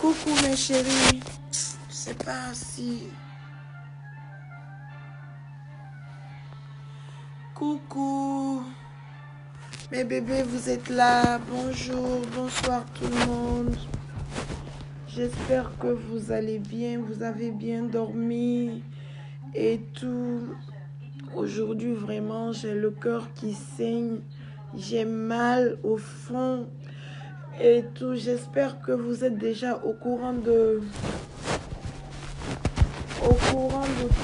Coucou mes chéris, je sais pas si... Coucou, mes bébés, vous êtes là. Bonjour, bonsoir tout le monde. J'espère que vous allez bien, vous avez bien dormi et tout. Aujourd'hui, vraiment, j'ai le cœur qui saigne. J'ai mal au fond et tout. J'espère que vous êtes déjà au courant de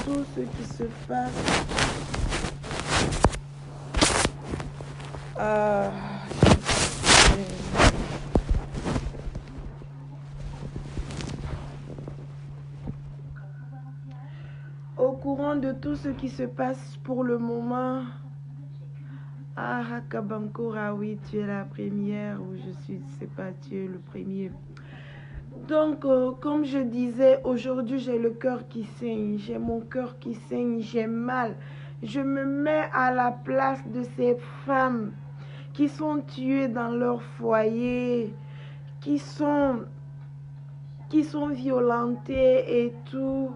tout ce qui se passe. Au courant de tout ce qui se passe pour le moment. Ah, Kabankora, oui, tu es la première, ou je suis, c'est pas, tu es le premier. Donc, comme je disais, aujourd'hui, j'ai le cœur qui saigne, j'ai mon cœur qui saigne, j'ai mal. Je me mets à la place de ces femmes qui sont tuées dans leur foyer, qui sont violentées et tout.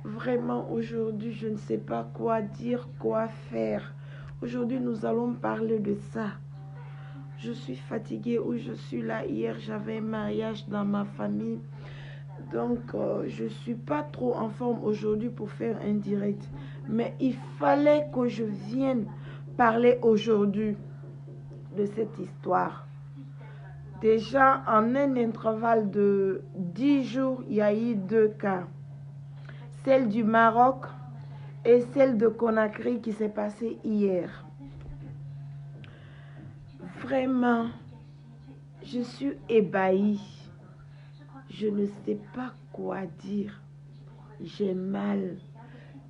Vraiment, aujourd'hui, je ne sais pas quoi dire, quoi faire. Aujourd'hui, nous allons parler de ça. Je suis fatiguée où je suis là. Hier, j'avais un mariage dans ma famille. Donc, je ne suis pas trop en forme aujourd'hui pour faire un direct. Mais il fallait que je vienne parler aujourd'hui de cette histoire. Déjà, en un intervalle de 10 jours, il y a eu 2 cas. Celle du Maroc et celle de Conakry qui s'est passée hier. Vraiment, je suis ébahie. Je ne sais pas quoi dire. J'ai mal.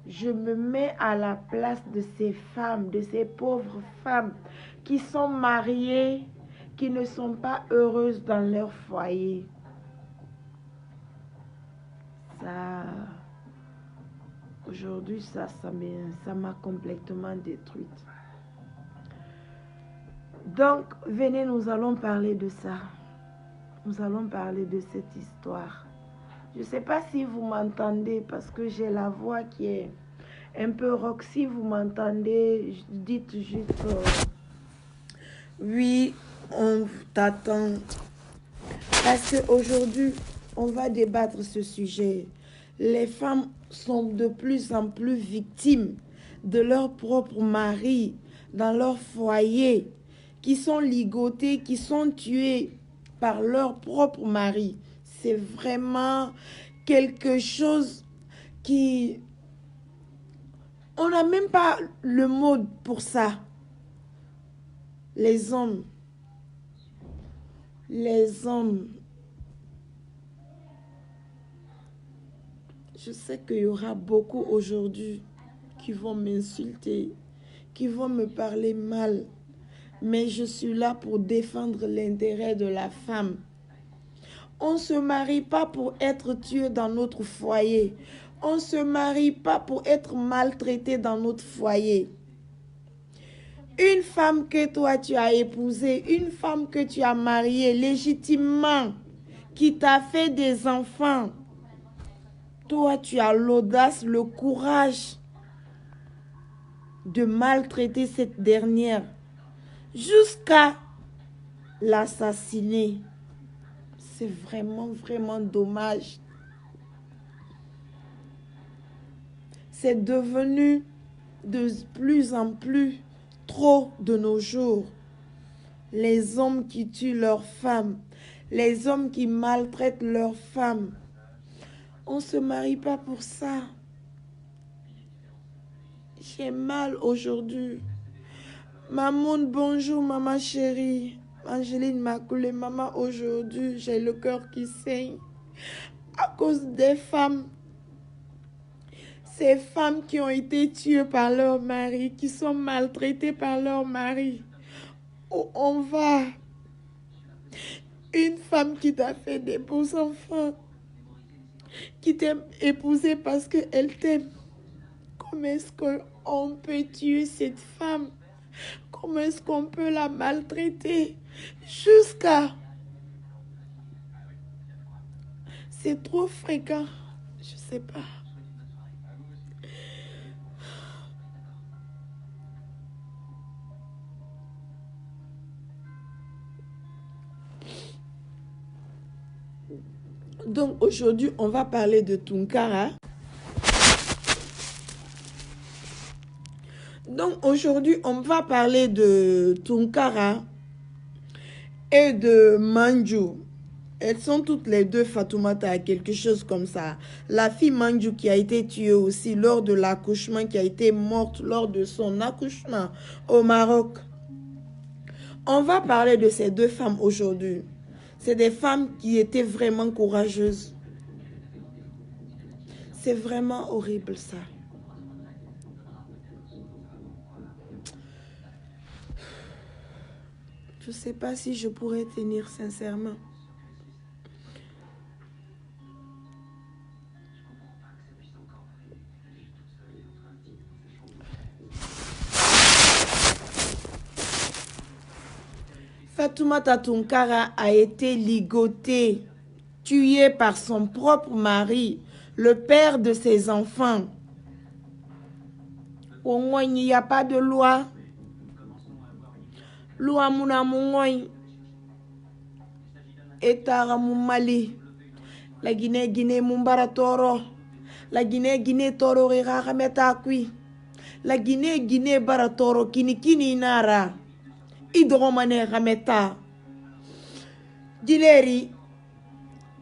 Je me mets à la place de ces femmes, de ces pauvres femmes qui sont mariées, qui ne sont pas heureuses dans leur foyer. Ça, aujourd'hui, ça m'a complètement détruite. Donc, venez, nous allons parler de ça. Nous allons parler de cette histoire. Je ne sais pas si vous m'entendez parce que j'ai la voix qui est un peu rock. Si vous m'entendez, dites juste oui, on t'attend. Parce qu'aujourd'hui, on va débattre ce sujet. Les femmes sont de plus en plus victimes de leur propre mari dans leur foyer, qui sont ligotés, qui sont tués par leur propre mari. C'est vraiment quelque chose qui... On n'a même pas le mot pour ça. Les hommes. Je sais qu'il y aura beaucoup aujourd'hui qui vont m'insulter, qui vont me parler mal. Mais je suis là pour défendre l'intérêt de la femme. On ne se marie pas pour être tué dans notre foyer. On ne se marie pas pour être maltraité dans notre foyer. Une femme que toi tu as épousée, une femme que tu as mariée légitimement, qui t'a fait des enfants, toi tu as l'audace, le courage de maltraiter cette dernière jusqu'à l'assassiner. C'est vraiment, vraiment dommage. C'est devenu de plus en plus trop de nos jours. Les hommes qui tuent leurs femmes, les hommes qui maltraitent leurs femmes. On ne se marie pas pour ça. J'ai mal aujourd'hui. Maman, bonjour, maman chérie. Angéline m'a coulé, maman, aujourd'hui, j'ai le cœur qui saigne à cause des femmes. Ces femmes qui ont été tuées par leur mari, qui sont maltraitées par leur mari. Où on va? Une femme qui t'a fait des beaux enfants, qui t'aime épousée parce qu'elle t'aime. Comment est-ce qu'on peut tuer cette femme? Comment est-ce qu'on peut la maltraiter jusqu'à C'est trop fréquent. Je sais pas. Donc aujourd'hui, on va parler de Tunkara. Donc aujourd'hui, on va parler de Tunkara et de Manju. Elles sont toutes les deux Fatoumata, quelque chose comme ça. La fille Manju qui a été tuée aussi lors de l'accouchement, qui a été morte lors de son accouchement au Maroc. On va parler de ces deux femmes aujourd'hui. C'est des femmes qui étaient vraiment courageuses. C'est vraiment horrible ça. Je ne sais pas si je pourrais tenir sincèrement. Fatoumata Tunkara a été ligotée, tuée par son propre mari, le père de ses enfants. Au moins, il n'y a pas de loi. Loi Mounamoui. Etara Mali. La Guinée Mumbara Toro. La Guinée Toro Rameta Kui. La Guinée Baratoro Kini Nara. Hydromane Rameta. Dileri.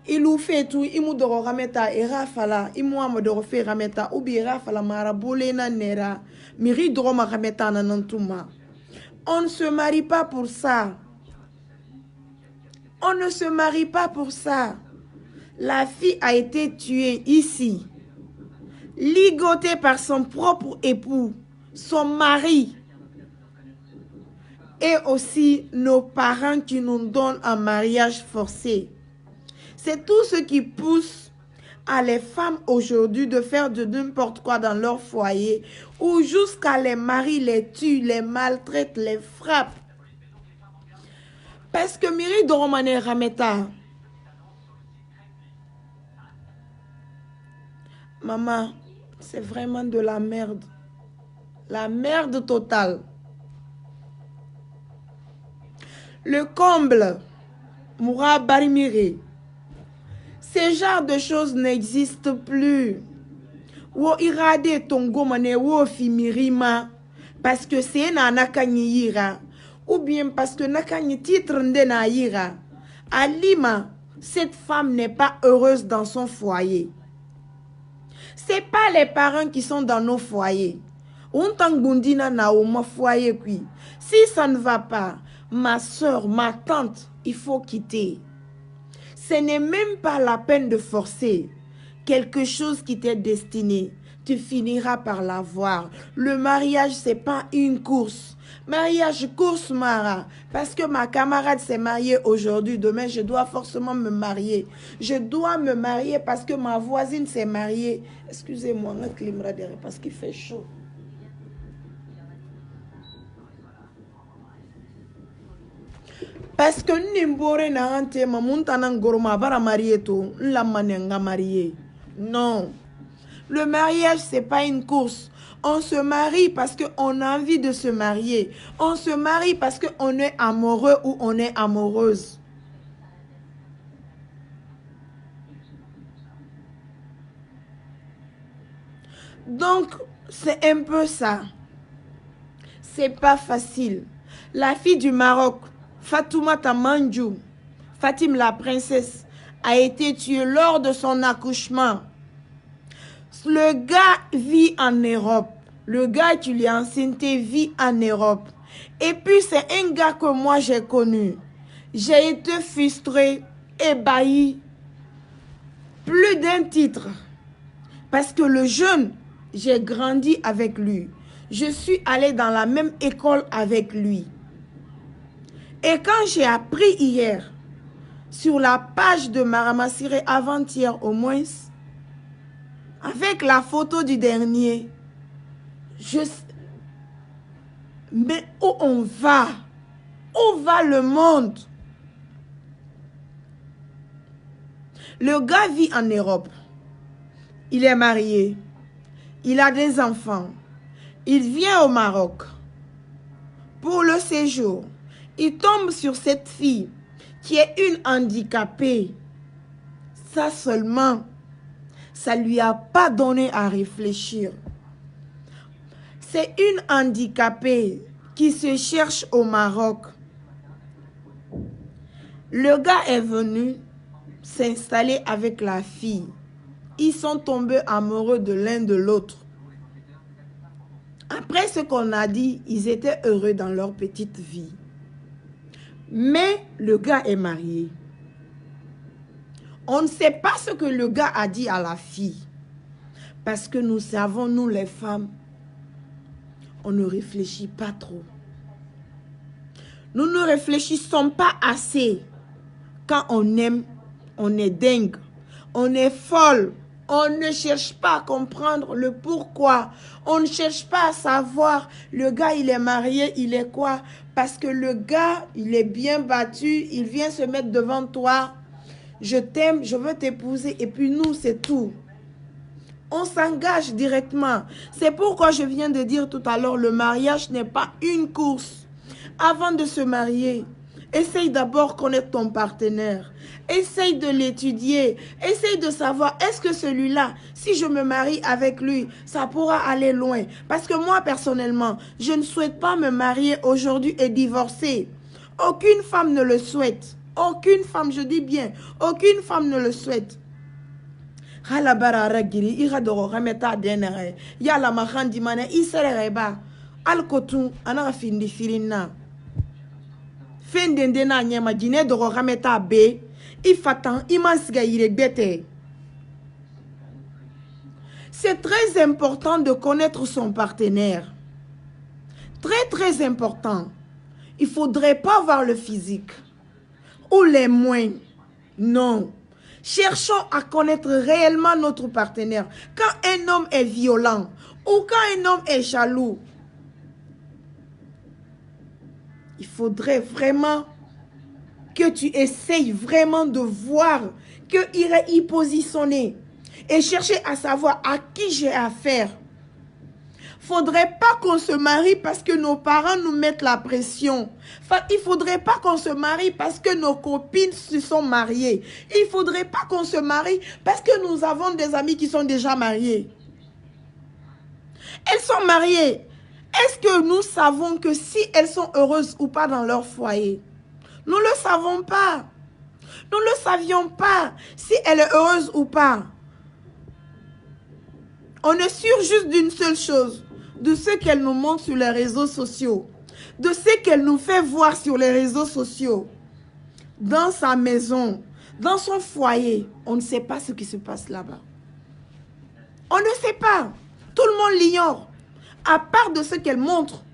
Ilu fetu imu doro rameta erafala imu amadoro fe rameta ubi erafala mara bolena nera miri doro ma rameta nanantuma. On ne se marie pas pour ça. On ne se marie pas pour ça. La fille a été tuée ici, ligotée par son propre époux, son mari, et aussi nos parents qui nous donnent un mariage forcé. C'est tout ce qui pousse à les femmes aujourd'hui de faire de n'importe quoi dans leur foyer ou jusqu'à les maris les tuent, les maltraitent, les frappent. Parce que Miri Doromane Rameta, maman, c'est vraiment de la merde. La merde totale. Le comble, Moura Barimiri. Ce genre de choses n'existe plus. Wo irade tongo mane wo fimirima parce que c'est na nakanyi yira ou bien parce que nakanyi titre nde na yira. À Lima, cette femme n'est pas heureuse dans son foyer. C'est pas les parents qui sont dans nos foyers. On tangundina na o ma foyer kui. Si ça ne va pas, ma soeur, ma tante, il faut quitter. Ce n'est même pas la peine de forcer. Quelque chose qui t'est destiné, tu finiras par l'avoir. Le mariage, c'est pas une course. Mariage, course, Mara. Parce que ma camarade s'est mariée aujourd'hui, demain, je dois forcément me marier. Je dois me marier parce que ma voisine s'est mariée. Excusez-moi, on climera derrière parce qu'il fait chaud. Parce que Nimbore na ante mamuntana ngoroma bara marié to la manenga marié. Non. Le mariage c'est pas une course. On se marie parce qu'on a envie de se marier. On se marie parce qu'on est amoureux ou on est amoureuse. Donc, c'est un peu ça. C'est pas facile. La fille du Maroc, Fatoumata Manju, Fatim la princesse, a été tuée lors de son accouchement. Le gars vit en Europe. Le gars qui lui a enceinté vit en Europe. Et puis c'est un gars que moi j'ai connu. J'ai été frustrée, ébahie. Plus d'un titre. Parce que le jeune, j'ai grandi avec lui. Je suis allée dans la même école avec lui. Et quand j'ai appris hier, sur la page de Marama Siré, avant-hier au moins, avec la photo du dernier, mais où on va? Où va le monde? Le gars vit en Europe. Il est marié. Il a des enfants. Il vient au Maroc pour le séjour. Il tombe sur cette fille qui est une handicapée. Ça seulement, ça ne lui a pas donné à réfléchir. C'est une handicapée qui se cherche au Maroc. Le gars est venu s'installer avec la fille. Ils sont tombés amoureux de l'un de l'autre. Après ce qu'on a dit, ils étaient heureux dans leur petite vie. Mais le gars est marié. On ne sait pas ce que le gars a dit à la fille. Parce que nous savons, nous les femmes, on ne réfléchit pas trop. Nous ne réfléchissons pas assez. Quand on aime, on est dingue. On est folle. On ne cherche pas à comprendre le pourquoi. On ne cherche pas à savoir, le gars, il est marié, il est quoi? Parce que le gars, il est bien battu, il vient se mettre devant toi. Je t'aime, je veux t'épouser. Et puis nous, c'est tout. On s'engage directement. C'est pourquoi je viens de dire tout à l'heure, le mariage n'est pas une course. Avant de se marier, essaye d'abord connaître ton partenaire. Essaye de l'étudier. Essaye de savoir, est-ce que celui-là, si je me marie avec lui, ça pourra aller loin. Parce que moi, personnellement, je ne souhaite pas me marier aujourd'hui et divorcer. Aucune femme ne le souhaite. Aucune femme, je dis bien, aucune femme ne le souhaite. C'est très important de connaître son partenaire. Très important. Il ne faudrait pas voir le physique ou les moyens. Non. Cherchons à connaître réellement notre partenaire. Quand un homme est violent ou quand un homme est jaloux, il faudrait vraiment que tu essayes vraiment de voir qu'il est y positionné et chercher à savoir à qui j'ai affaire. Faudrait pas qu'on se marie parce que nos parents nous mettent la pression. Enfin, il faudrait pas qu'on se marie parce que nos copines se sont mariées. Il faudrait pas qu'on se marie parce que nous avons des amis qui sont déjà mariés. Elles sont mariées. Est-ce que nous savons que si elles sont heureuses ou pas dans leur foyer? Nous ne le savons pas. Nous ne le savions pas si elle est heureuse ou pas. On est sûr juste d'une seule chose, de ce qu'elle nous montre sur les réseaux sociaux, de ce qu'elle nous fait voir sur les réseaux sociaux. Dans sa maison, dans son foyer, on ne sait pas ce qui se passe là-bas. On ne sait pas. Tout le monde l'ignore. À part de ce qu'elle montre.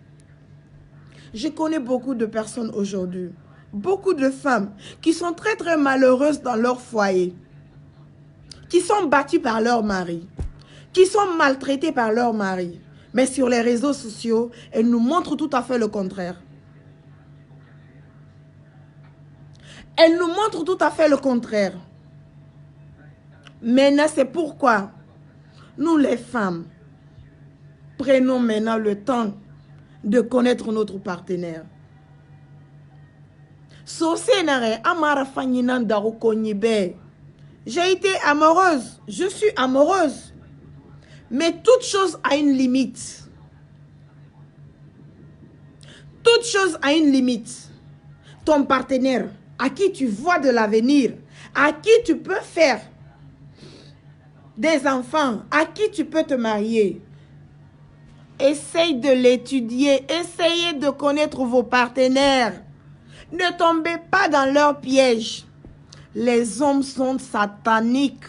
Je connais beaucoup de personnes aujourd'hui, beaucoup de femmes qui sont très malheureuses dans leur foyer, qui sont battues par leur mari, qui sont maltraitées par leur mari. Mais sur les réseaux sociaux, elles nous montrent tout à fait le contraire. Elles nous montrent tout à fait le contraire. Maintenant, c'est pourquoi nous les femmes, prenons maintenant le temps de connaître notre partenaire. J'ai été amoureuse, je suis amoureuse. Mais toute chose a une limite. Toute chose a une limite. Ton partenaire, à qui tu vois de l'avenir, à qui tu peux faire des enfants, à qui tu peux te marier. Essaye de l'étudier, essayez de connaître vos partenaires. Ne tombez pas dans leur piège. Les hommes sont sataniques.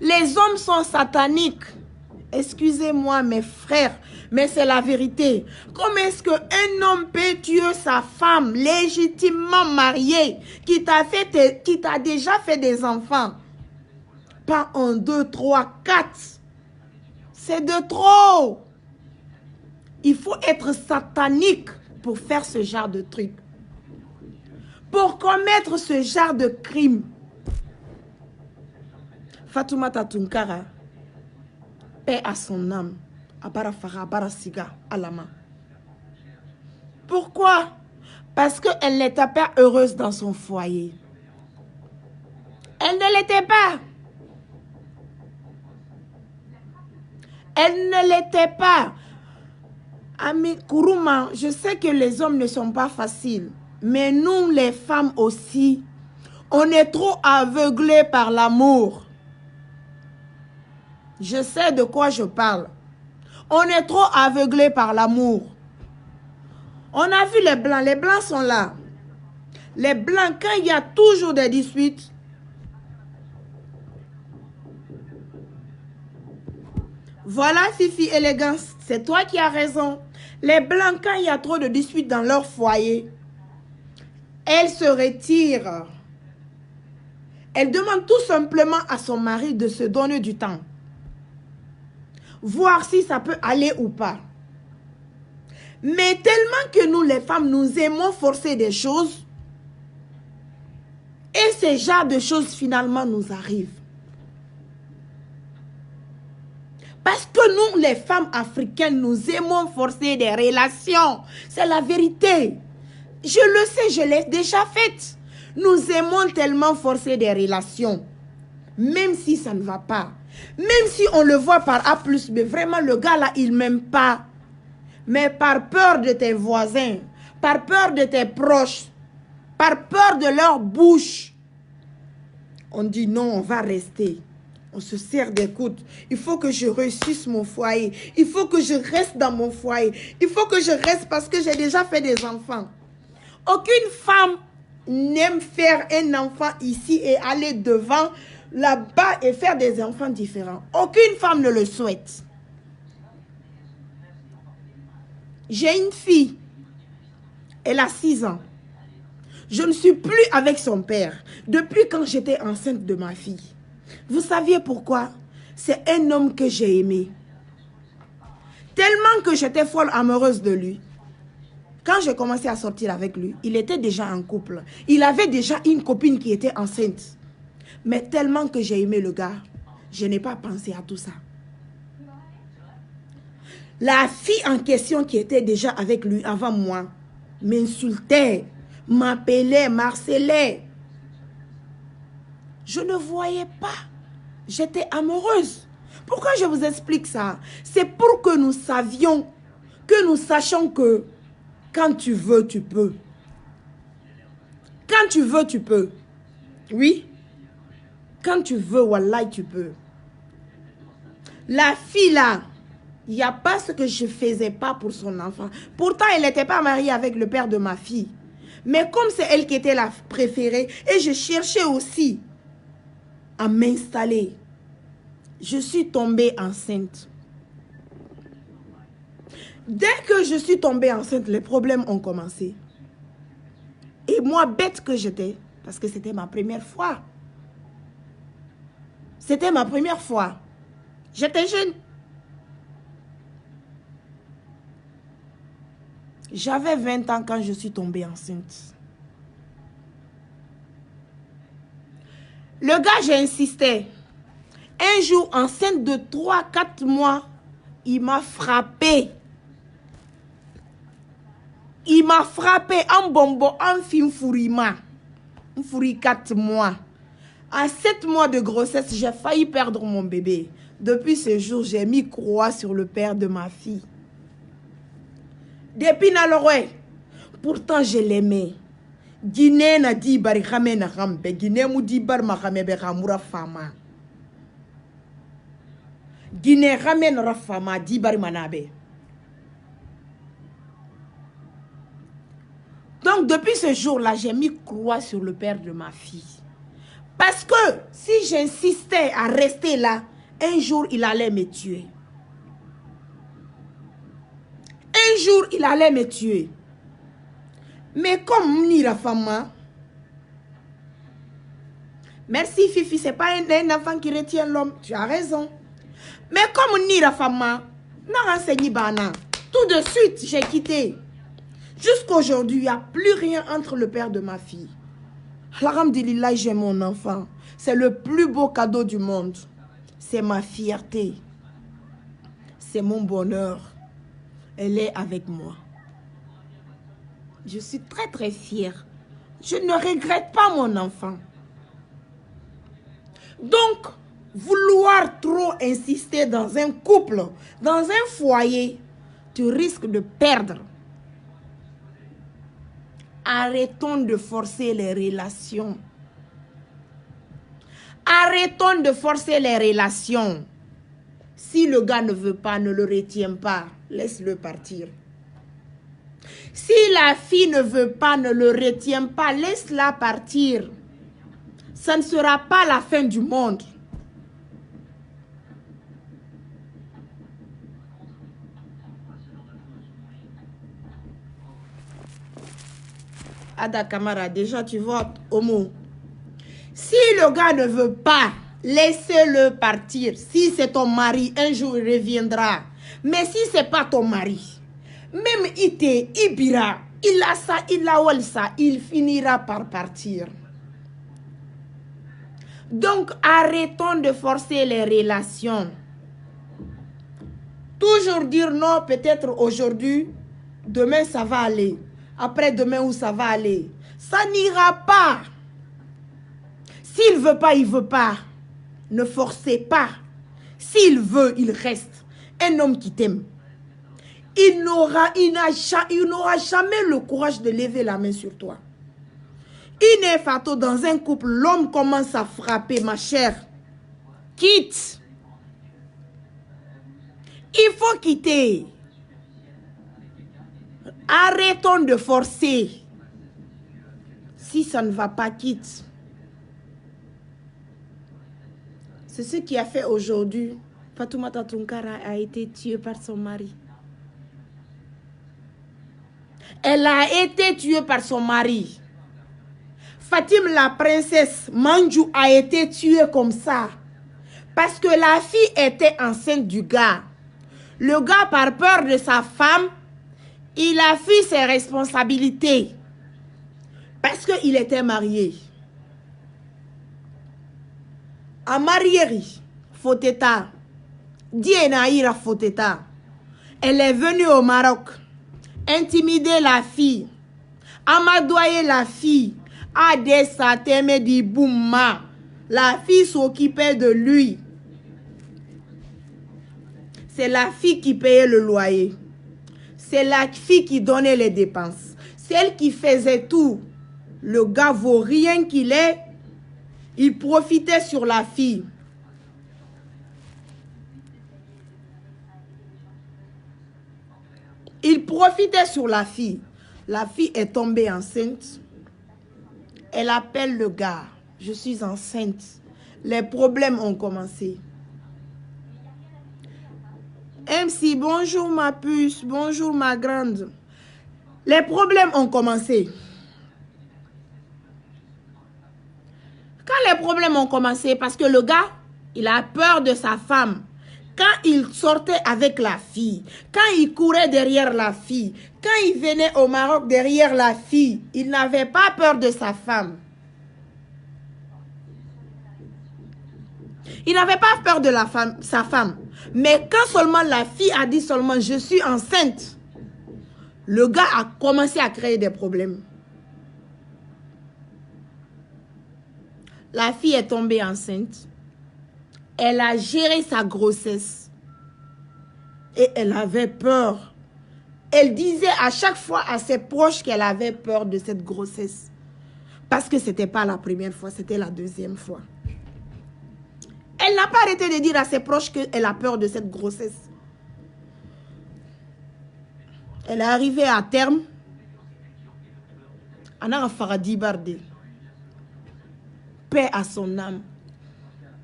Les hommes sont sataniques. Excusez-moi mes frères, mais c'est la vérité. Comment est-ce qu'un homme peut tuer sa femme légitimement mariée, qui t'a déjà fait des enfants? Pas 1, 2, 3, 4. C'est de trop. Il faut être satanique pour faire ce genre de truc. pour commettre ce genre de crime. Fatoumata Tunkara, paix à son âme, Abara Farah, Abara Siga, à la main. Pourquoi? Parce qu'elle n'était pas heureuse dans son foyer. Elle ne l'était pas. Elle ne l'était pas. Ami Kourouma, je sais que les hommes ne sont pas faciles, mais nous, les femmes aussi, on est trop aveuglés par l'amour. Je sais de quoi je parle. On est trop aveuglés par l'amour. On a vu les blancs sont là. Les blancs, quand il y a toujours des disputes, voilà Fifi Élégance, c'est toi qui as raison. Les blancs, quand il y a trop de disputes dans leur foyer, elles se retirent. Elle demande tout simplement à son mari de se donner du temps. Voir si ça peut aller ou pas. Mais tellement que nous, les femmes, nous aimons forcer des choses. Et ce genre de choses, finalement, nous arrivent. Parce que nous, les femmes africaines, nous aimons forcer des relations. C'est la vérité. Je le sais, je l'ai déjà faite. Nous aimons tellement forcer des relations. Même si ça ne va pas. Même si on le voit par A+, mais vraiment le gars là, il ne m'aime pas. Mais par peur de tes voisins, par peur de tes proches, par peur de leur bouche, on dit non, on va rester. On se serre des coudes. Il faut que je réussisse mon foyer. Il faut que je reste dans mon foyer. Il faut que je reste parce que j'ai déjà fait des enfants. Aucune femme n'aime faire un enfant ici et aller devant là-bas et faire des enfants différents. Aucune femme ne le souhaite. J'ai une fille. Elle a 6 ans. Je ne suis plus avec son père depuis quand j'étais enceinte de ma fille. Vous saviez pourquoi? C'est un homme que j'ai aimé. Tellement que j'étais folle amoureuse de lui. Quand j'ai commencé à sortir avec lui, il était déjà en couple. Il avait déjà une copine qui était enceinte. Mais tellement que j'ai aimé le gars, je n'ai pas pensé à tout ça. La fille en question qui était déjà avec lui avant moi m'insultait, m'appelait, m'harcelait. Je ne voyais pas. J'étais amoureuse. Pourquoi je vous explique ça? C'est pour que nous savions, que nous sachions que quand tu veux, tu peux. Quand tu veux, tu peux. Oui. Quand tu veux, wallah, tu peux. La fille là, il n'y a pas ce que je ne faisais pas pour son enfant. Pourtant, elle n'était pas mariée avec le père de ma fille. Mais comme c'est elle qui était la préférée, et je cherchais aussi à m'installer, je suis tombée enceinte. Dès que je suis tombée enceinte, les problèmes ont commencé. Et moi, bête que j'étais, parce que c'était ma première fois. C'était ma première fois. J'étais jeune. J'avais 20 ans quand je suis tombée enceinte. Le gars, j'ai insisté. Un jour, enceinte de 3-4 mois, il m'a frappé. Il m'a frappé en bonbon, en film fourrima. Un fourri 4 mois. À 7 mois de grossesse, j'ai failli perdre mon bébé. Depuis ce jour, j'ai mis croix sur le père de ma fille. Depuis Naloré, pourtant je l'aimais. Guinée n'a dit bari ramé na rambe. Guinée mou dit bar ma ramé be ramura fama. Guinée ramène rafama dit bari manabe. Donc depuis ce jour-là, j'ai mis croix sur le père de ma fille. Parce que si j'insistais à rester là, un jour il allait me tuer. Un jour il allait me tuer. Mais comme Nira Fama, merci Fifi, c'est pas un enfant qui retient l'homme, tu as raison. Mais comme Nira Fama, n'a renseigné Bana, tout de suite j'ai quitté. Jusqu'aujourd'hui, il n'y a plus rien entre le père de ma fille. Alhamdulillah, j'ai mon enfant. C'est le plus beau cadeau du monde. C'est ma fierté. C'est mon bonheur. Elle est avec moi. Je suis très très fière. Je ne regrette pas mon enfant. Donc, vouloir trop insister dans un couple, dans un foyer, tu risques de perdre. Arrêtons de forcer les relations. Arrêtons de forcer les relations. Si le gars ne veut pas, ne le retiens pas. Laisse-le partir. Si la fille ne veut pas, ne le retiens pas. Laisse-la partir. Ça ne sera pas la fin du monde. Ada Kamara, déjà tu votes homo. Si le gars ne veut pas, laissez-le partir. Si c'est ton mari, un jour il reviendra. Mais si c'est pas ton mari, même Ite, Ibira, il a ça, il a ça, il finira par partir. Donc arrêtons de forcer les relations. Toujours dire non, peut-être aujourd'hui, demain ça va aller. Après-demain où ça va aller. Ça n'ira pas. S'il ne veut pas, il ne veut pas. Ne forcez pas. S'il veut, il reste. Un homme qui t'aime. Il n'aura jamais le courage de lever la main sur toi. Il est fato dans un couple, l'homme commence à frapper, ma chère. Quitte. Il faut quitter. Arrêtons de forcer. Si ça ne va pas, quitte. C'est ce qui a fait aujourd'hui. Fatoumata Tounkara a été tuée par son mari. Elle a été tuée par son mari. Fatim la princesse Manjou a été tuée comme ça. Parce que la fille était enceinte du gars. Le gars, par peur de sa femme, il a fui ses responsabilités. Parce qu'il était marié. A marieri, Foteta. Dienaïra Foteta. Elle est venue au Maroc. Intimider la fille. Amadoyer la fille. Adessa teme di boumma. La fille s'occupait de lui. C'est la fille qui payait le loyer. C'est la fille qui donnait les dépenses. C'est elle qui faisait tout. Le gars vaut rien qu'il est. Il profitait sur la fille. Il profitait sur la fille. La fille est tombée enceinte. Elle appelle le gars. Je suis enceinte. Les problèmes ont commencé. MC, bonjour ma puce, bonjour ma grande. Les problèmes ont commencé. Quand les problèmes ont commencé, parce que le gars, il a peur de sa femme. Quand il sortait avec la fille, quand il courait derrière la fille, quand il venait au Maroc derrière la fille, il n'avait pas peur de sa femme. Il n'avait pas peur de sa femme. Mais quand seulement la fille a dit seulement « je suis enceinte », le gars a commencé à créer des problèmes. La fille est tombée enceinte. Elle a géré sa grossesse. Et elle avait peur. Elle disait à chaque fois à ses proches qu'elle avait peur de cette grossesse. Parce que ce n'était pas la première fois, c'était la deuxième fois. Elle n'a pas arrêté de dire à ses proches qu'elle a peur de cette grossesse. Elle est arrivée à terme. Anna Faradi Bardé. Paix à son âme.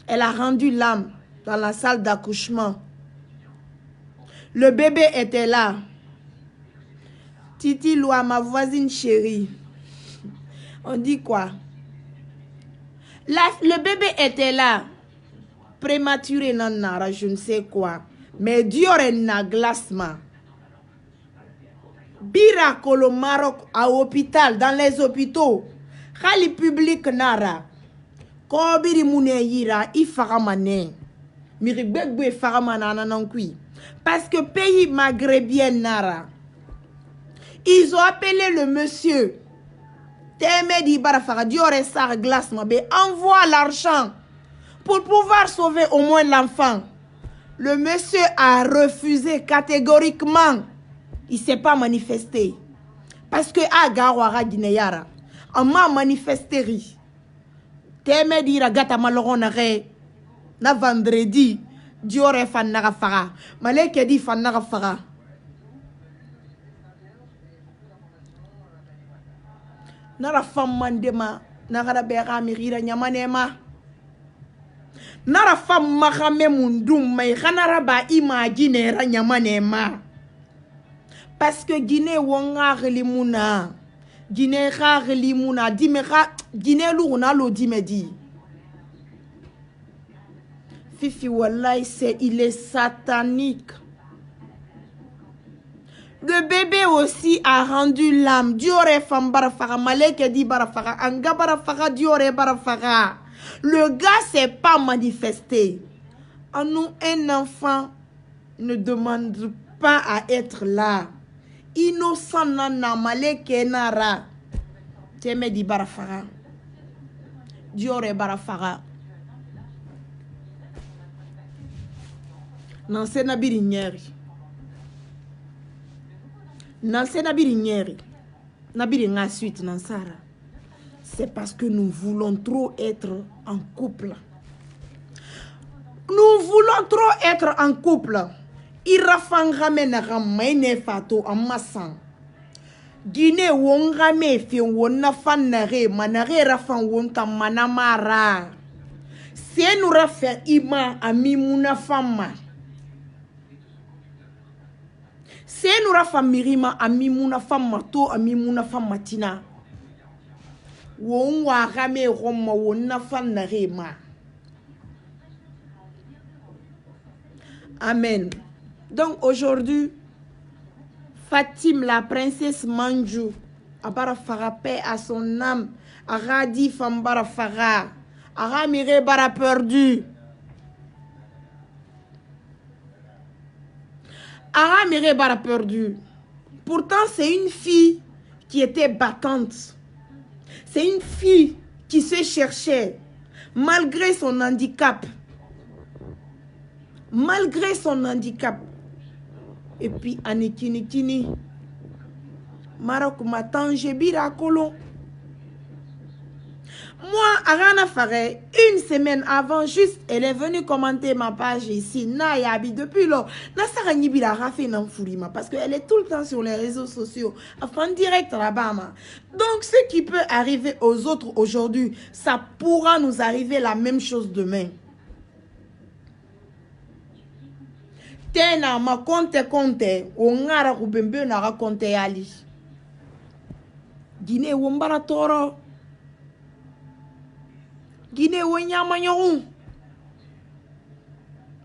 Elle a rendu l'âme dans la salle d'accouchement. Le bébé était là. Titi Loa, ma voisine chérie. On dit quoi? Le bébé était là. Prématuré, nanara, je ne sais quoi. Mais Dieu n'a glacement. Birakolo Maroc à hôpital, dans les hôpitaux. Khali public nara. Kobiri mune yira ifaramane. Miribegbe faramana nanankui. Parce que pays maghrébien nara. Ils ont appelé le monsieur. Temedi barafara diore sar glace mabe. Envoie l'argent. Pour pouvoir sauver au moins l'enfant. Le monsieur a refusé catégoriquement. Il ne s'est pas manifesté. Parce que Agarwara Guinéara, on m'a manifesté. Teme dira gata maloronare. Na vendredi, diore fannaga fara. Maleke di fannaga fara. Nara femme mandema. Nara bera mirira nyamanema. Nara femme mahame mundum. Mais ranara ba imagine ra nyamanema. Parce que Guinée wonga limuna. Guinée ra limuna. Dimera Guinée luna lo dimedi. Fifi wallahi il est satanique. Le bébé aussi a rendu l'âme. Diore fam barafara maleke di barafara anga barafara diore barafara. Le gars s'est pas manifesté. En nous un enfant ne demande pas à être là. Innocent nana maleke nara. Teme di barafara. Diore barafara. Nanse nabiri nyeri. Nanse nabiri nyeri. Nabiri nga suite nansara. C'est parce que nous voulons trop être en couple. Nous voulons trop être en couple. Irafan ramena ramaine fato amasan. Guinée won rame fi won na fanare manare rafan won ta manamara. C'est nous rafa ima amimuna fama. C'est nous rafa mirima amimuna fama to amimuna fama tina. Won wa rame roma won na fanare ma. Amen. Donc aujourd'hui, Fatim, la princesse Manjou, a barafara paix à son âme, a radi fam barafara, a ramire bara perdu. A ramire bara perdu. Pourtant, c'est une fille qui était battante. C'est une fille qui se cherchait, malgré son handicap. Malgré son handicap. Et puis, Anikini, Maroc m'attend, bira colon. Moi, Arana Faré, une semaine avant, juste, elle est venue commenter ma page ici. Nayabi, depuis lors, Nasarani Bila Rafi Namfourima, parce qu'elle est tout le temps sur les réseaux sociaux, enfin direct là-bas. Donc, ce qui peut arriver aux autres aujourd'hui, ça pourra nous arriver la même chose demain. Tena ma compte, ongara kubembe na raconte ali. Guinée wombara toro. Guinée wonyama nyorun.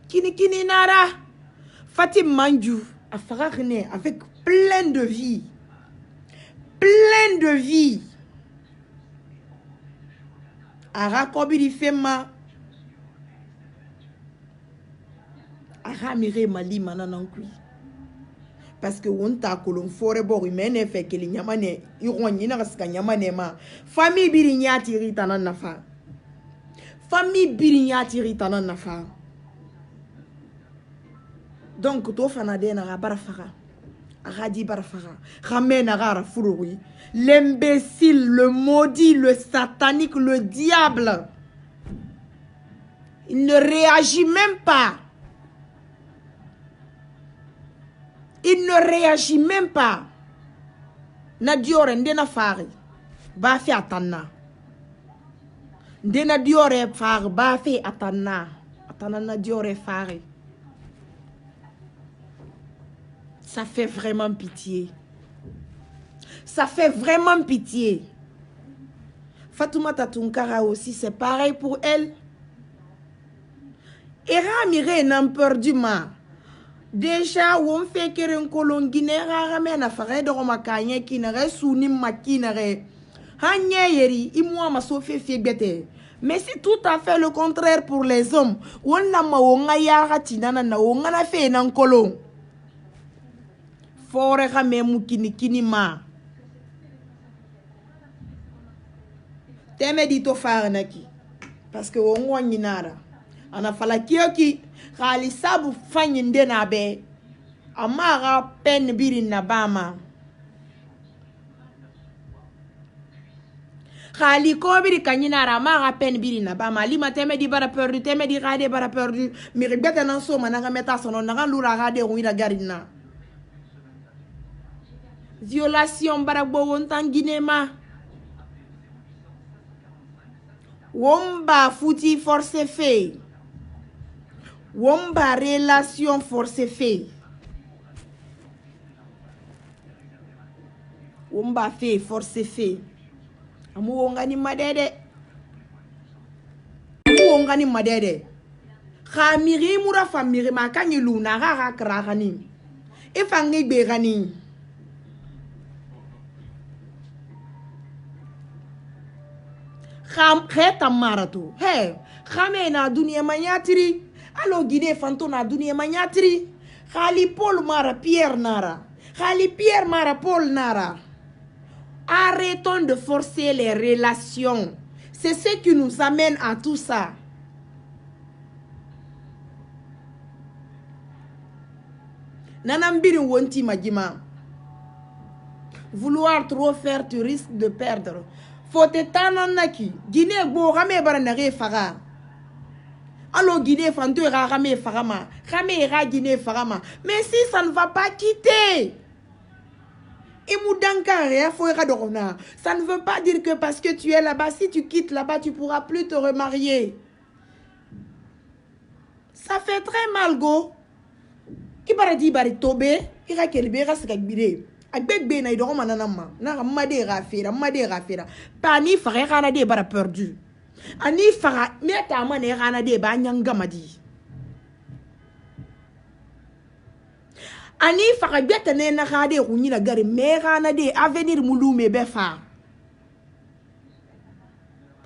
Kini nara. Fatim Manjou a faragné avec plein de vie. Plein de vie. Arakobi fema. Aramire mali mananankui. Parce que on ta kolon fore bori mene fait que les nyamane ironi na ska nyamane ma famille birinya tiri tanan nafa. Famille birinya tiri tanan nafa. Donc to fanade na barafara. Aradi barafara. Ramène rara fouroui. L'imbécile, le maudit, le satanique, le diable. Il ne réagit même pas. Il ne réagit même pas. Na diore ndena fari. Ba fi atanna. Ndena diore fari. Ba fi atanna. Atanna na diore fari. Ça fait vraiment pitié. Ça fait vraiment pitié. Fatoumata Tunkara aussi, c'est pareil pour elle. Et Ramire n'en perdu ma. Déjà, on fait que un colon guinéen ramène à faire de romakanye qui n'aurait souni maquinere. Mais c'est tout à fait le contraire pour les hommes. On n'a pas fait un colon. Fore kame kini ma. Teme dito faranaki. Parce que on wanginara. Ana fala kiyoki. Khali sabu fanyinde na be. Amara pen birin na bama. Khali ko biri kanyinara amara pen birin na bama. Lima teme di bara perdu. Teme di rade bara perdu. Miri bete nan so mananga meta sono. Naga lura rade ruina garina. Violation baragbo wontan Guinema. Womba fouti force fait. Womba relation force fait. Womba fait force fait. Amu wongani madede. Amu wongani madede. Khamiri mura famiri makanyi luna rara kragani. Ifangi begani. Kheta marato. Hey, khame na dunia manyatiri. Alo Guinée fanto na dunia manyatiri. Khali Paul mara Pierre nara. Khali Pierre mara Paul nara. Arrêtons de forcer les relations. C'est ce qui nous amène à tout ça. Nanambiri wonti majima. Vouloir trop faire, tu risques de perdre. Faut te tananaki. Guinée bo rame baranare faga. Allo Guinée fanto rame fagama. Rame ra Guinée fagama. Mais si ça ne va pas quitter. Ça ne veut pas dire que parce que tu es là-bas, si tu quittes là-bas, tu ne pourras plus te remarier. Ça fait très mal, go. Ibaradi bari tobe, ira kelbe raskakbire. Agbek be na idoro mananama. Na made rafira. Pani fara kana de bara perdu. Ani fara meta mane kana de ba nyangamadi. Ani fara beta ne na kade kunyi na gari me kana de avenir mulu me befa.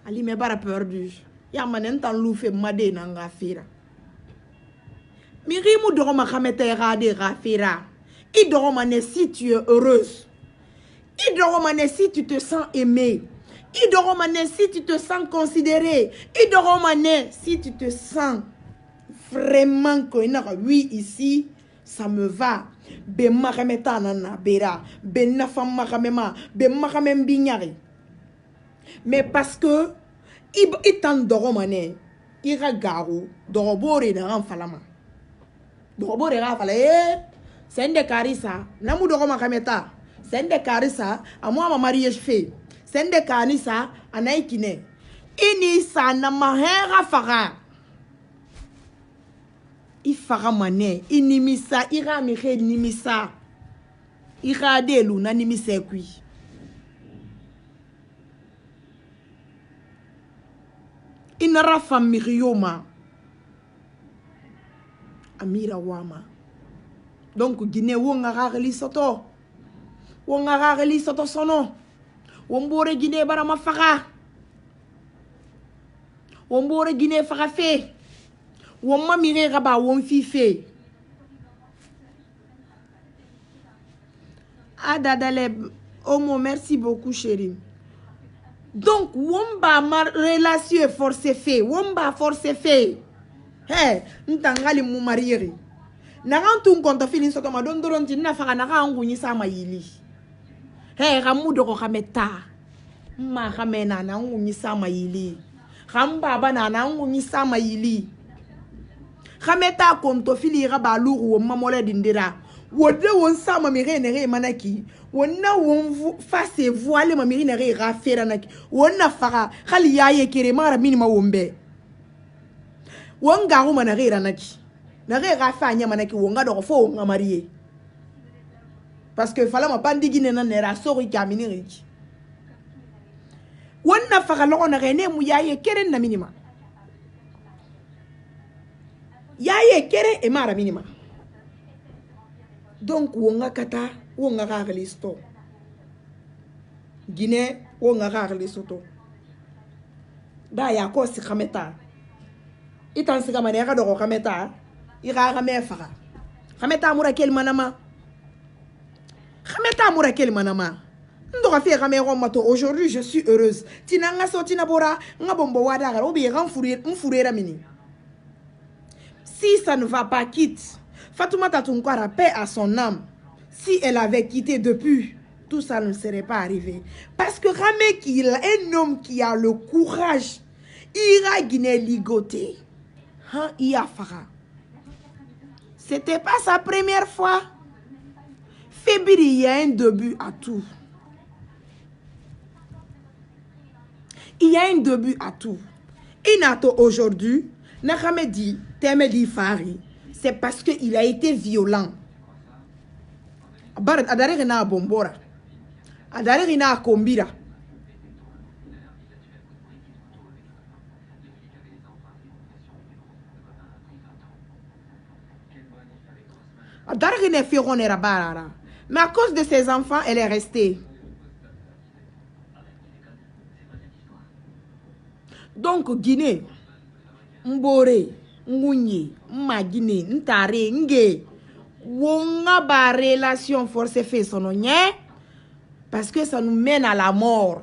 Ali me bara perdu. Ya manen tan loufe made na ngafira. Mirimu doroma kamete rade rafira. Idoromane si tu es heureuse. Idoromane si tu te sens aimée. Idoromane si tu te sens considérée. Idoromane si tu te sens vraiment que oui ici ça me va. Be makameta nana bera. Be nafam makamema. Be makamem binyari. Mais parce que itan doromane ira garu dorobore na ranfalama. Dorobore ranfala Sende Karisa, namu doroma kameta. Sende Karisa, amwa ma mariage fait. Sende Karisa, anaikine. Ini sa na mahera fara. Ifara mane, inimisa, ira mihe nimisa. Ira delu na nimise kui. Inara famirioma. Amira wama. Donc Guinée wonga ragli soto. Wonga ragli soto sono. Wombore Guinée barama faga. Wombore Guinée faga fe. Womma mire raba won fi fe. Adadale Omo, merci beaucoup chérie. Donc womba ma relation force fe. Womba force fe. Hey, ntangali mu marieri. Narantung konta feeling soto ma don doron tin na faka narangu ni sama yili. Hey, ramudo ko kameta. Ma kamena na ngu ni sama yili. Ramba bana na ngu ni sama yili. Kameta konto fili raba luru wo mamole dindira. Wode won sama mi re manaki. Wonna won face voile ma mi re rafera naki. Wonna faka khali yaye kere mara minima wombe. Won garu manare ranaki. Nare rafanya manaki wonga do fo nga marié. Parce que fala ma bandi gine na nera sori kamini rich. Wonna faka lo na rene mu yaye kere na minima. Yaye kere e mara minima. Donc wonga kata wonga ragalisto. Guinée O ngara le soto. Da ya ko si kameta. Itan si kamane ka doko kameta. Ira kame fara. Kameta mura kel manama. Kameta mura kel manama. Ndora fi kame mato. Aujourd'hui je suis heureuse. Tina nga so tina bora nga bombo wada gara obi ran furera mini. Si ça ne va pas, quitte. Fatoumata Tounkara, paix à son âme. Si elle avait quitté depuis, tout ça ne serait pas arrivé. Parce que Ramek, il est un homme qui a le courage. Il ira Guinée ligoté. Hein, il a fara. C'était pas sa première fois. Fébiri, il y a un début à tout. Il y a un début à tout. Inato aujourd'hui, Nakamedi, Temedi Fari, c'est parce qu'il a été violent. Adare rina bombora. Adare rina kombira. Adare rina fironera barara. Mais à cause de ses enfants, elle est restée. Donc, Guinée, Mbore, Ngounye, Magine, Ntare, Nge, Wonga ba relation forcée fait son onye, parce que ça nous mène à la mort.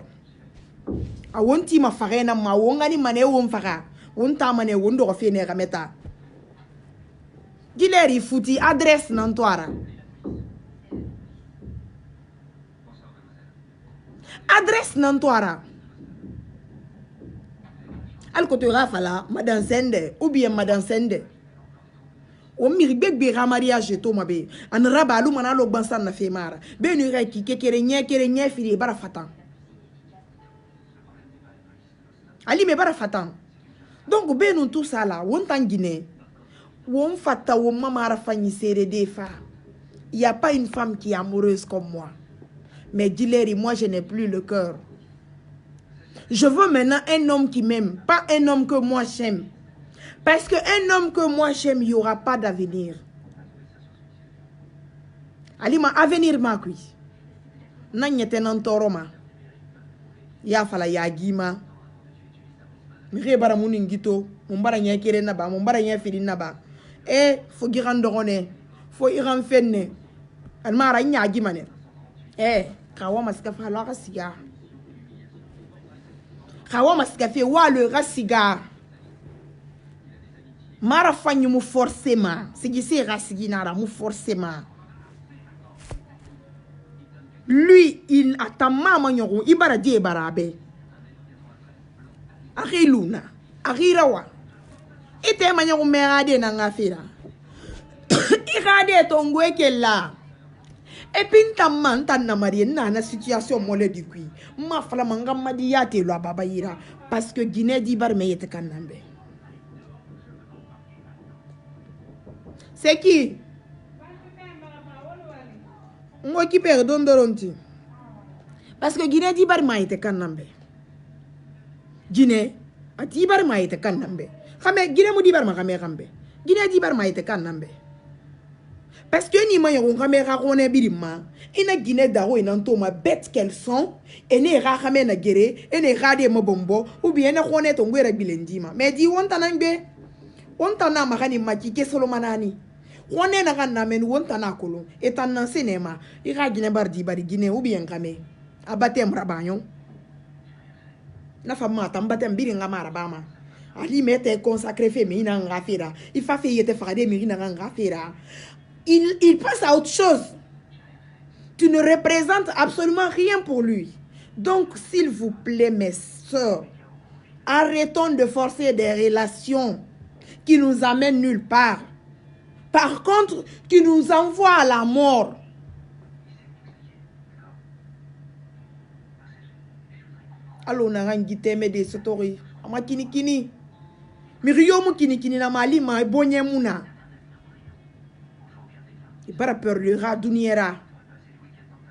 A wonti ma farena ma wonga ni mane won fara, wonta mane wondo fe ne rameta. Gileri futi adresse nantoara. Adresse nantoara. Al kote rafala, madame Sende, ou bien madame Sende. O miribek be mariage to mabe. An raba alu manalo bansan na femara. Be nu reki kere nye fili bara fatan. Ali me bara fatan. Donc be nu tout ça là, won tan Guinée. Won fata won mamara fanyi sere des fa. Il y a pas une femme qui est amoureuse comme moi. Mais Dileri, moi je n'ai plus le cœur. Je veux maintenant un homme qui m'aime, pas un homme que moi j'aime. Parce qu'un homme que moi j'aime, il n'y aura pas d'avenir. Alima, avenir ma kui. Nanyete nantoroma. Ya fala ya gima. Mire bara muningito. Mumbara nye kere naba. Mumbara nye fili naba. Fo girandorone. Fo iran fenne. Almara nya gimane. Kawa maskafa la siga. Kawa maskafe wa le rasiga. Mara fanyu mu forcément. Sigisi rasiginara mu forcément. Lui, il attend maman nyoron. Ibara di barabe. Ariluna. Arirawa. Ite manyoron merade na ngafira. Irade tongwe ke la. Et puis ntamman tanna marié na situation mole du kui. Ma fala manga madiyate lo baba ira parce que Guinée di bar meyete kanambe. C'est qui? Moi qui perd dondoronti. Parce que Guinée di bar meyete kanambe. Guinée a di bar meyete kanambe. Xamé Guinée mu di bar ma xamé xambe. Guinée di bar meyete kanambe. Parce que ni mayon caméra connaît birima, ina Guinée daro inantoma bête qu'elles sont, et ne rachame na gere, et ne rade mo bombo, ou bien na connaît ton guerre bilendima. Mais di wontanambe, wontana makani maki ke solomanani. Wone na ganna men wontana kolo, et en cinéma, ira Guinée bardi bari Guinée ou bien camé. Abatem rabanyon. Na fama tambatem biringa marabama. Ali mette consacré féminin en rafira. Il fa fait yete frade mirina en rafira. Il passe à autre chose. Tu ne représentes absolument rien pour lui. Donc, s'il vous plaît, mes soeurs, arrêtons de forcer des relations qui nous amènent nulle part. Par contre, qui nous envoient à la mort. Alors, on a un guiteme de sotori. Ama kini kini. Miriyomu kini kini na mali ma bonye muna. Il n'a pas peur de Radouniera.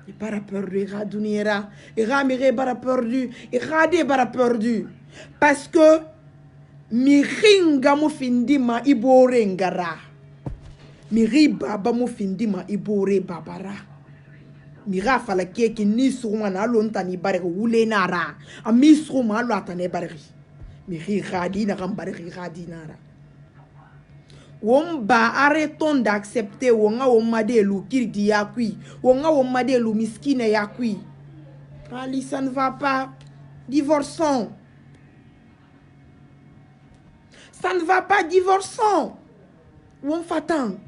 Il n'a pas peur de Radouniera. Il n'a pas peur du. Il n'a pas peur du. Parce que Miringa mu findima ibore ngara. Miri baba mu findima ibore babara. mira fala keke ni suma na lonta ni bare wule nara ami suma lo atane bare mi khadi na kan bare khadi nara won ba arrêtons d'accepter wonga womadelu kirdi yakui wonga womadelu miskine yakui Ali ça ne va pas, divorçons. Ça ne va pas, divorçons. Won fatan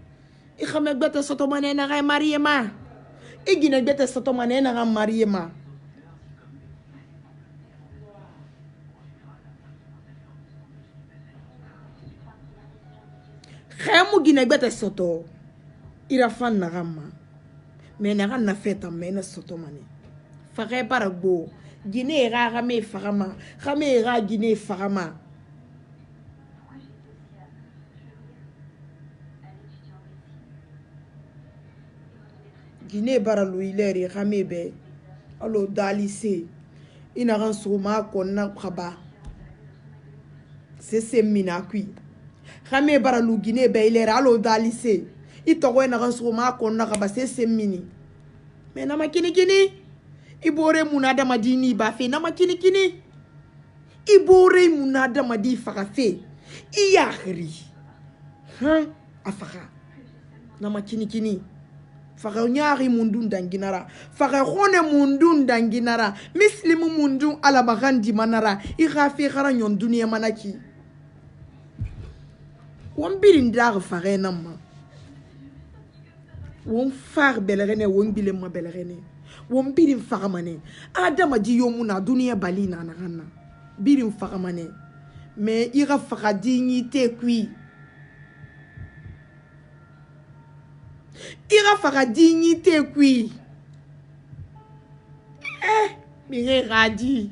I xame gbete soto mane na ga mariema I gine gbete soto mane na ga mariema xemu gine gbete soto ira fan na gamma me na ga na feta me na soto mane fare baragbo gine ga ga me fagama xame ga gine fagama Guinée baralu ileri xamebe alo dalise ina ran soma konna khaba c'est mina kui xame baralu Guinée be ileri alo dalise itogo ina ran soma konna khaba c'est mini mais na makini kini ibore munada madini ba fe na makini kini ibore munada madi faga fe iyakhri afaka na makini kini Faka nyari mundun danginara Faka khone mundun danginara Mislimu mundun ala bagandi manara I khafi khara nyon dunia manaki Won birin dar fare namma Won far belerene won bile ma belerene Won birin faramane Adama di yomuna dunia balina na ganna Birin faramane Mais ira faka dignité kui Ira fera dignité kui. Mire radi.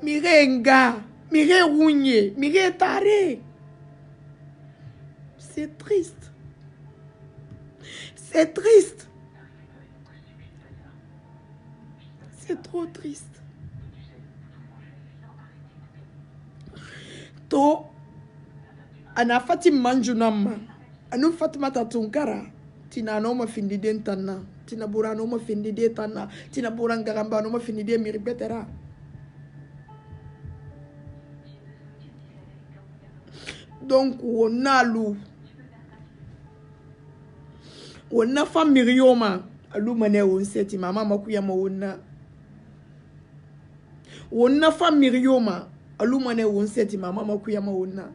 Mire nga. Mire rougné. Mire taré. C'est triste. C'est triste. C'est trop triste. To. Ana Fatim Manjunama. Anu Fatima Tatunkara. Tina no ma findi den tanna tina bura no ma findi de tanna tina bura ngagamba no ma findi de mi ripetera donc wonalu wonna famirioma alu mane won seti mama makuya ma wonna famirioma alu mane won seti mama makuya ma wonna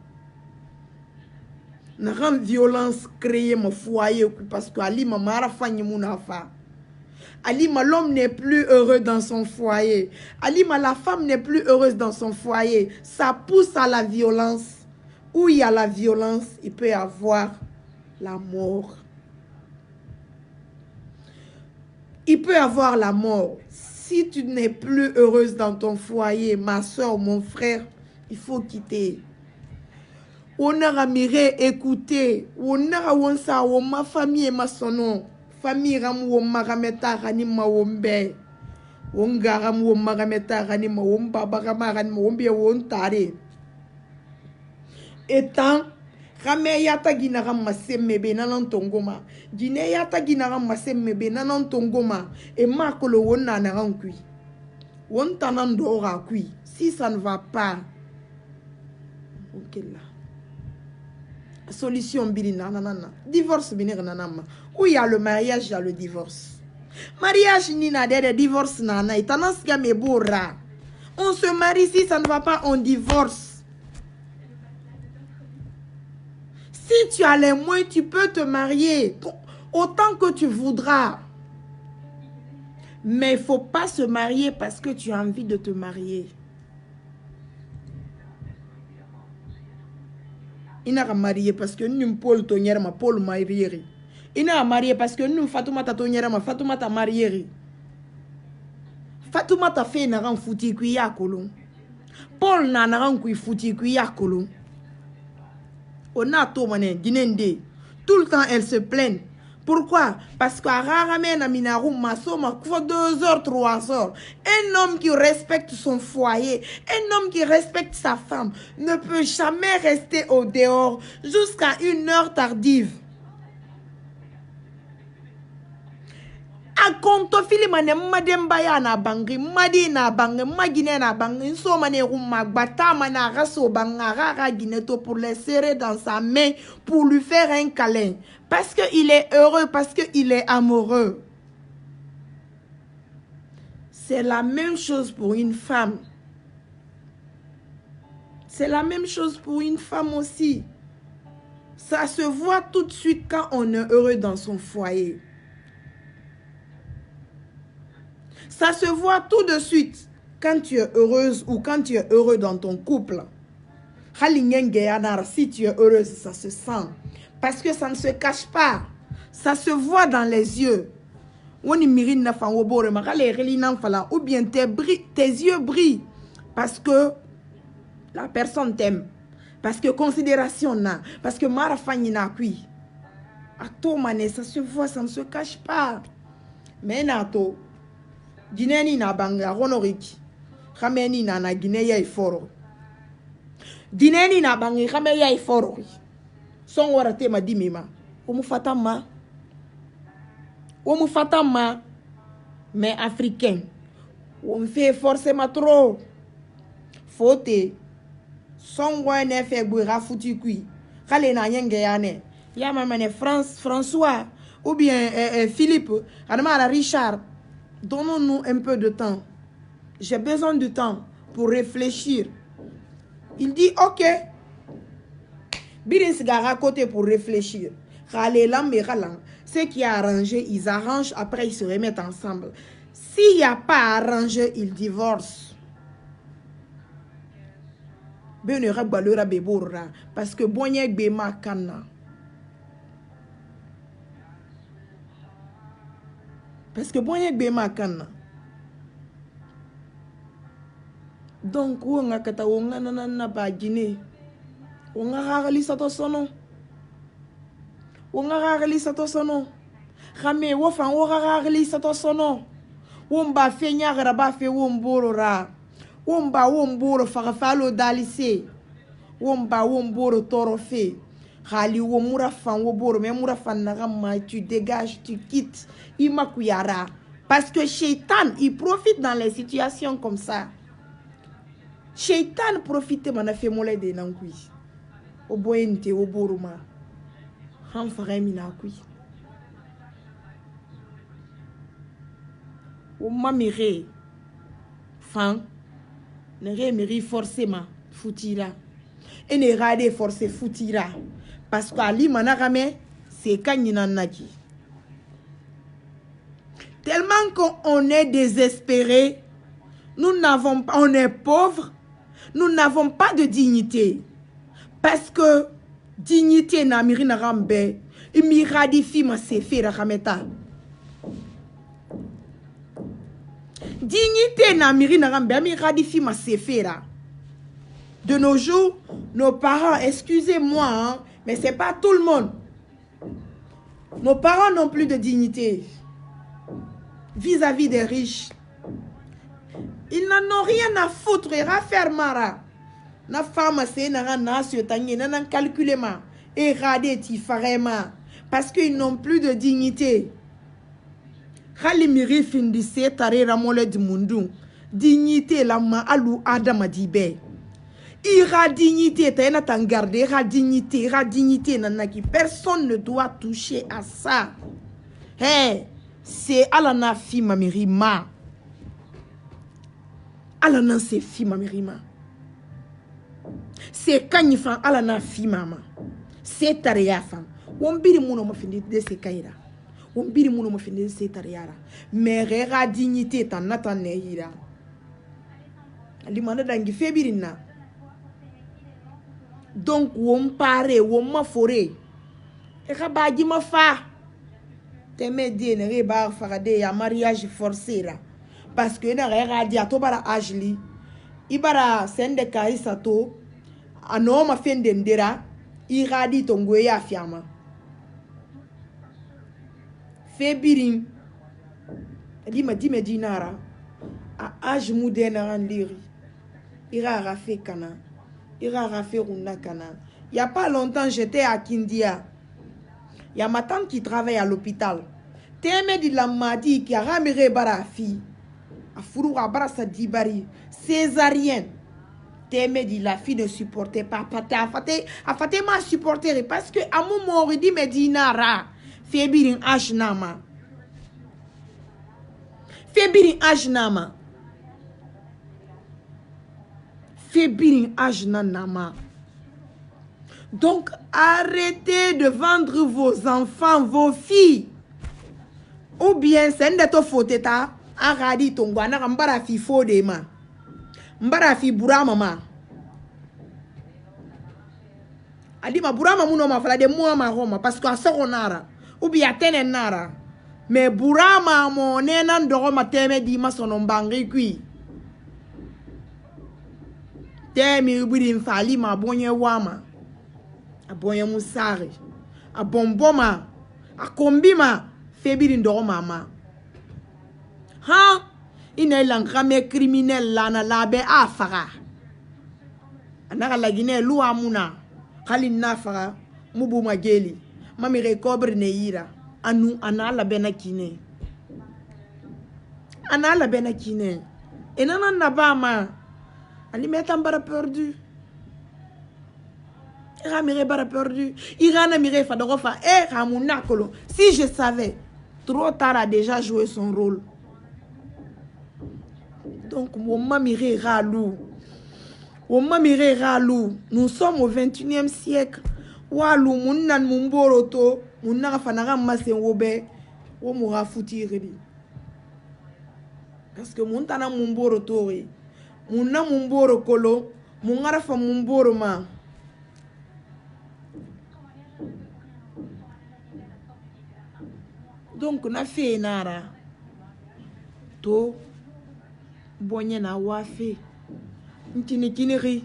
na ran violence créée mon foyer parce que Ali mara fanyi munafa Ali l'homme n'est plus heureux dans son foyer Ali la femme n'est plus heureuse dans son foyer ça pousse à la violence où il y a la violence il peut y avoir la mort il peut y avoir la mort si tu n'es plus heureuse dans ton foyer ma soeur mon frère il faut quitter on a miré écouter on a wonsa wo ma famille ma sono famille ram wo magameta rani ma wombe on garam wo magameta rani ma womba bagama rani ma wombe won tare etant rame yata ginara masemme be nanan tongoma gine yata ginara masemme be nanan tongoma et makolo wonna na rankui won tanan dora kui si ça ne va pas OK là solution bilina nanana divorce binir nanama où il y a le mariage il y a le divorce mariage ni na de divorce nana itanas ga mebora on se marie si ça ne va pas on divorce si tu as les moyens tu peux te marier autant que tu voudras mais il faut pas se marier parce que tu as envie de te marier. Il n'a marié parce que nous Paul Tonyera ma Paul marié. Il n'a marié parce que nous Fatoumata Tonyera ma Fatoumata marié. Fatoumata fait na ran fouti kuya kolon. Paul na ran kui fouti kuya kolon. On a tout mané dinende. Tout le temps elle se plaint. Pourquoi? Parce qu'à Raramé na minarum masoma 2 heures 3 heures. Un homme qui respecte son foyer, un homme qui respecte sa femme ne peut jamais rester au dehors jusqu'à 1 heure tardive. konto filima ne mademba ya na bangi madi na bangi magine na bangi so mane rumma gbata mana raso banga rara guineto pour les serrer dans sa main pour lui faire un câlin parce que il est heureux, parce que il est amoureux. C'est la même chose pour une femme. C'est la même chose pour une femme aussi. Ça se voit tout de suite quand on est heureux dans son foyer. Ça se voit tout de suite quand tu es heureuse ou quand tu es heureux dans ton couple. Si tu es heureuse, ça se sent. Parce que ça ne se cache pas. Ça se voit dans les yeux. Ou bien tes yeux brillent parce que la personne t'aime. Parce que considération n'a. Parce que marafani n'a kui. A to mané, ça se voit, ça ne se cache pas. Mais nato. Guinéni na banga ronoriki. Rameni na na Guinéa y foro. Guinéni na banga rameya y foro. Son warate ma dimima. Omu fatama. Omu fatama. Mais africain. On fait forcément trop. Faute. Son gwa ne fait bouira foutu kui. Kale na yenge yane. Ya mamane François. Ou bien Philippe. Adama Richard. Donnons-nous un peu de temps. J'ai besoin de temps pour réfléchir. Il dit, ok. Birin sigara côté pour réfléchir. Ce qui est arrangé, ils arrangent. Après, ils se remettent ensemble. S'il n'y a pas arrangé, ils divorcent. Parce que Bonyek Bema Kana. Parce que Bonyek Bema Kana. Donc, on a kata on a pas Guinée. On a rarely sato sono. On a rarely sato sono. Rame wofan on a rarely sato sono. Womba fenya raba fe womboro ra. Womba womboro farafalo dalise. Womba womboro toro fe. Rali womura fan woboro mais mura fan narama tu dégages, tu quittes. Imakuyara. Parce que Shaitan, il profite dans les situations comme ça. Shaitan profite mana fait molé de nankui. Oboente oboruma. Han faremina kui. O mamire. Fan. Ne remiri forcément foutira. Et ne rade forcé foutira. Parce qu'ali managame c'est kanyina naki. Tellement qu'on est désespéré, nous n'avons pas, on est pauvre, nous n'avons pas de dignité. Parce que dignité na mirina rambe, imiradifi ma sefera rameta. Dignité na mirina rambe, imiradifi ma sefera. De nos jours, nos parents, excusez-moi, hein, mais c'est pas tout le monde. Nos parents n'ont plus de dignité vis-à-vis des riches. Ils n'en ont rien à foutre et à faire mara. Na femme c'est na nasio tangi na calculer ma et radé ti farema parce qu'ils n'ont plus de dignité. Khalimiri findise tare ramole du mundu. Dignité la ma alu adama dibe. Ira dignité ta na tangarde ira dignité nanaki personne ne doit toucher à ça. Hey, c'est alana fi mamirima. Alana c'est fi mamirima. C'est kanifan alana fi mama. C'est tariafan. Wombiri muno mo findi de se kaira. Wombiri muno mo findi de se tariara. Mais rera dignité tan natane hira. Limana dangi febirina. Donc wom pare wom ma foré. E rabaji ma fa. Teme de ne rebar farade ya mariage forcé là. Parce que na rera dia to bara ajli. Ibara sende kaisa to. Ano ma fendendera. Iradi tongo ya fiama. Febirin. Di ma di medinara. A âge moudena ran liri. Ira rafe kana. Ira rafe runa kana. Il y a pas longtemps j'étais à Kindia. Il y a ma tante qui travaille à l'hôpital. Teme di la madi qui a ramire barafi. A furu a barasa dibari. Césarienne. Teme di la fille ne supportait pas. A fate m'a supporté parce que à mon mort il dit me dinara. Febirin ajnama. Febirin ajnama. Febirin ajnama. Donc arrêtez de vendre vos enfants, vos filles. Ou bien c'est un de tes fautes. Arradi ton guana mbara fi fode ma. Mbara fi burama ma. Adi ma burama muno ma fala de moi ma roma parce que asoko nara. Ou bien tene nara. Mais burama mo nenan doro ma teme di ma sono mbangi kui. Temi ubiri mfali ma bonye wama. A bonye musari. A bomboma. A kombima. Febiri ndoro mama. Ha? Ina ilankame criminel lana labe afara. Anaka lagine luwa muna. Kali nafara. Mubu mageli. Mami recobre neira. Anu anala bena kine. Anala bena kine. Enana nabama. Alimeta mbara perdu. Ira mire bara perdu. Ira na mire fadogofa. Ramunakolo. Si je savais. Trop tard a déjà joué son rôle. Donc, mon mamire ralou. Nous sommes au 21e siècle. Walou, mon nan mumboroto. Mon nan fanara masen wobe. Wo moura fouti rebi. Parce que mon tana mumboroto. Mon nan mumboro kolo. Mon ngarafa mumboro ma. Donc, na fait nara. To. Bonye na wafe. Ntini kiniri.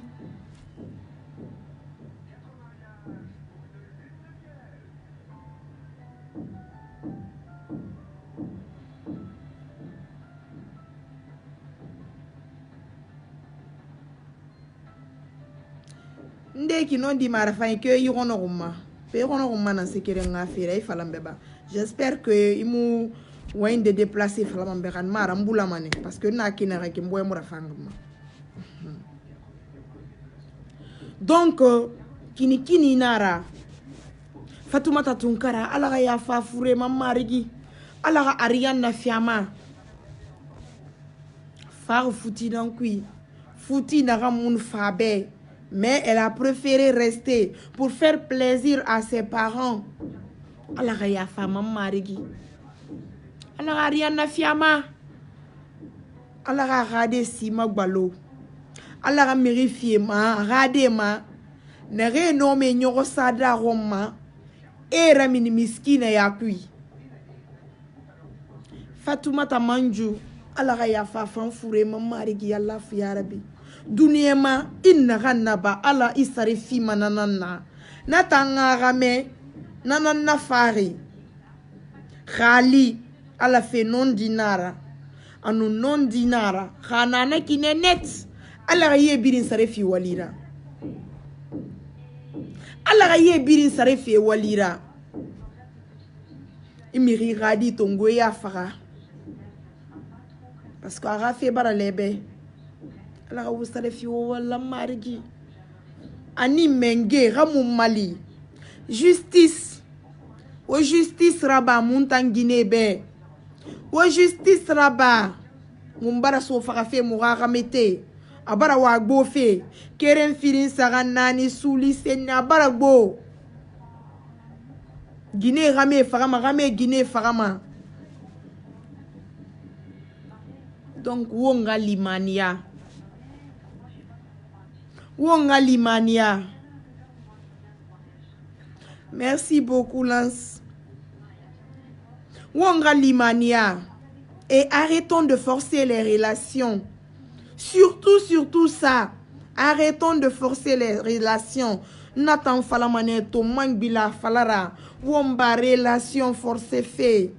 Ndeki non di marafa ke yirono ruma. Pe yirono ruma na sekere nga fere ay falambeba. J'espère que imu wain de déplacer falamberan marambula mané parce que na kinara ke mboy mura fangma. Donc kini nara Fatoumata Tunkara alaga ya fafure mamarigi alaga Ariane na fiama far fouti dans kui fouti na moun fabe mais elle a préféré rester pour faire plaisir à ses parents alaga ya fama marigi alaga Ariane na fiama alaga rade sima gbalo alaga mérifie ma rade ma nere no me nyoro sada roma era mini miskina ya kui Fatoumata Manju alaga ya fafan fure mamarigi Allah fi arabi duniyema inna ganaba ala isari fi mananana natanga game nanana fari khali ala fe non dinara anu non dinara khanana kine net ala ye birin sare fi walira ala ye birin sare fi walira imiri radi tongo ya fara parce que ara fe bara lebe ala wo sare fi wala marigi ani menge ramu mali justice o justice raba muntangine be o justice raba mumbara so fara fe muraga mete abara wa gbo fe keren firin saga nani suli senya bara gbo Guinée rame farama rame Guinée farama donc wonga limania merci beaucoup Lance wonga limania et arrêtons de forcer les relations surtout ça arrêtons de forcer les relations Nathan falamane to mangbila falara womba relation forcée fait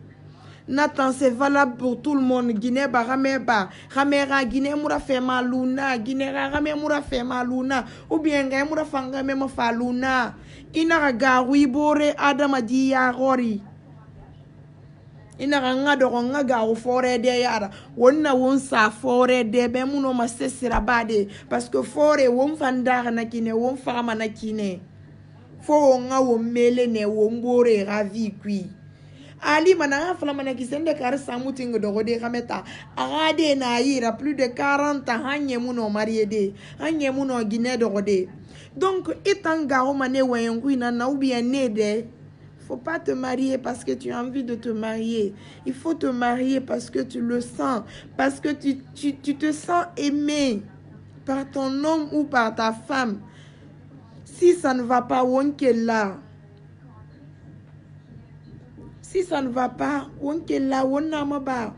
Nathan c'est valable pour tout le monde Guinée ba rameba ramera Guinée mura fait maluna Guinée ramé mura fait maluna ou bien ga mura fanga même faluna inara gawi bore adama di ya gori ina nga do nga ga o fore de yara wonna won sa fore de be muno ma sesira bade parce que fore won fandar na kine won fama na kine fo nga wo mele ne wo mbore ravi kui ali mana fala mana kisende kar samuting do de kameta agade na ira plus de 40 ans hanye muno marié de hanye muno guiné do de donc etanga o mané wayen kuina na ou bien né de. Faut pas te marier parce que tu as envie de te marier. Il faut te marier parce que tu le sens. Parce que tu te sens aimé par ton homme ou par ta femme. Si ça ne va pas, on est là. Si ça ne va pas, on est là. On a ma barre.